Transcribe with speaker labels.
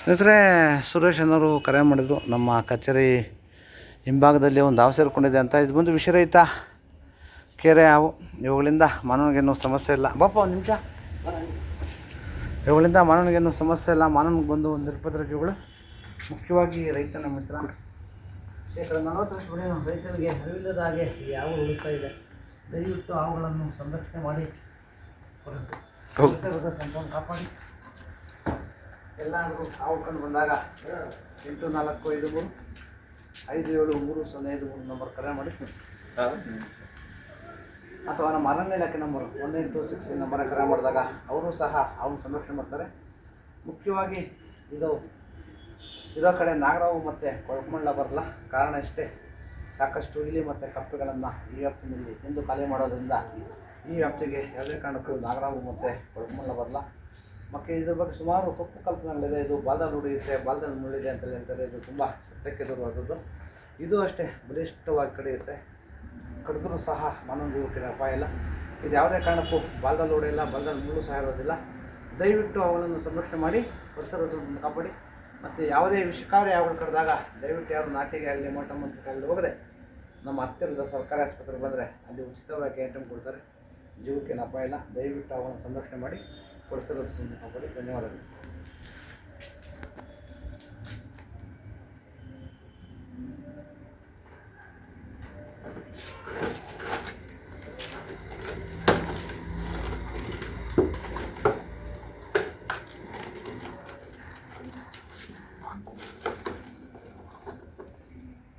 Speaker 1: ಸ್ನೇಹಿತರೆ, ಸುರೇಶ್ ಅನ್ನೋರು ಕರೆ ಮಾಡಿದರು. ನಮ್ಮ ಕಚೇರಿ ಹಿಂಭಾಗದಲ್ಲಿ ಒಂದು ಹಾವು ಸೇರಿಕೊಂಡಿದೆ ಅಂತ. ಇದು ಬಂದು ವಿಷರಹಿತ ಕೆರೆ ಹಾವು. ಇವುಗಳಿಂದ ಮಾನವನಿಗೇನು ಸಮಸ್ಯೆ ಇಲ್ಲ. ಬಾಪ ಒಂದು ನಿಮಿಷ. ಇವುಗಳಿಂದ ಮಾನವನಿಗೇನು ಸಮಸ್ಯೆ ಇಲ್ಲ. ಮಾನವನಿಗೆ ಬಂದು ಒಂದು ನಿರ್ಪದ್ರಕಗಳು. ಮುಖ್ಯವಾಗಿ ರೈತನ ಮಿತ್ರ. ಶೇಕಡ 40ರಷ್ಟು ಬೆಳೆ ರೈತನಿಗೆ ಅರಿವಿಲ್ಲದ ಹಾಗೆ ಈ ಹಾವು ಉಳಿಸ್ತಾ ಇದೆ. ದಯವಿಟ್ಟು ಹಾವುಗಳನ್ನು ಸಂರಕ್ಷಣೆ ಮಾಡಿ ಪರಿಸರದ ಸಂಪೂರ್ಣ ಕಾಪಾಡಿ. ಎಲ್ಲಾದರೂ ಹಾವು ಕಂಡು ಬಂದಾಗ 8453 573053 ನಂಬರ್ ಕರೆ ಮಾಡಿ, ಅಥವಾ ನಮ್ಮ ಅರಣ್ಯ ಇಲಾಖೆ ನಂಬರ್ 1826 ನಂಬರ್ ಕರೆ ಮಾಡಿದಾಗ ಅವರು ಸಹ ಅವನು ಸಂರಕ್ಷಣೆ ಮಾಡ್ತಾರೆ. ಮುಖ್ಯವಾಗಿ ಇದು ಇರೋ ಕಡೆ ನಾಗರಾವು ಮತ್ತು ಕೊಳಕಮಂಡಲ ಬರಲ್ಲ. ಕಾರಣ ಇಷ್ಟೇ, ಸಾಕಷ್ಟು ಇಲಿ ಮತ್ತು ಕಪ್ಪೆಗಳನ್ನು ಈ ವ್ಯಾಪ್ತಿನಲ್ಲಿ ತಿಂದು ಖಾಲಿ ಮಾಡೋದ್ರಿಂದ ಈ ವ್ಯಾಪ್ತಿಗೆ ಯಾವುದೇ ಕಾರಣಕ್ಕೂ ನಾಗರಾವು ಮತ್ತು ಕೊಳಕಮಂಡಲ ಬರಲ್ಲ. ಮತ್ತು ಇದ್ರ ಬಗ್ಗೆ ಸುಮಾರು ತಪ್ಪು ಕಲ್ಪನೆಗಳಿದೆ. ಇದು ಬಾಲ್ದಲ್ಲಿ ಉಳಿಯುತ್ತೆ, ಬಾಲ್ದಲ್ಲಿ ಮುಳ್ಳಿದೆ ಅಂತೇಳಿ ಹೇಳ್ತಾರೆ. ಇದು ತುಂಬ ಸತ್ಯಕ್ಕೆ ದೂರವಾದದ್ದು. ಇದು ಅಷ್ಟೇ ಬಲಿಷ್ಠವಾಗಿ ಕಡಿಯುತ್ತೆ. ಕಡಿದ್ರೂ ಸಹ ಮಾನವನಿಗೆ ಅಪಾಯ ಇಲ್ಲ. ಇದು ಯಾವುದೇ ಕಾರಣಕ್ಕೂ ಬಾಲ್ದಲ್ಲಿ ಹೊಡೆಯಲ್ಲ, ಬಾಲ್ದಲ್ಲಿ ಮುಳ್ಳು ಸಹ ಇರೋದಿಲ್ಲ. ದಯವಿಟ್ಟು ಅವುಗಳನ್ನು ಸಂರಕ್ಷಣೆ ಮಾಡಿ ಪರಿಸರದ ಕಾಪಾಡಿ. ಮತ್ತು ಯಾವುದೇ ವಿಷಕಾರಿ ಹಾವುಗಳು ಕಡಿದಾಗ ದಯವಿಟ್ಟು ಯಾರು ನಾಟಿಗೆ ಆಗಲಿ ಮೋಟ ಮಂತ್ರಕ್ಕಾಗಲಿ ಹೋಗದೆ ನಮ್ಮ ಹತ್ತಿರದ ಸರ್ಕಾರಿ ಆಸ್ಪತ್ರೆಗೆ ಬಂದರೆ ಅಲ್ಲಿ ಉಚಿತವಾಗಿ ಐಟಮ್ ಕೊಡ್ತಾರೆ. ಜೀವಕ್ಕೇನು ಅಪಾಯ ಇಲ್ಲ. ದಯವಿಟ್ಟು ಅವುಗಳನ್ನು ಸಂರಕ್ಷಣೆ ಮಾಡಿ ಪರಿಸರದ ಕಾಪಾಡಿ. ಧನ್ಯವಾದಗಳು.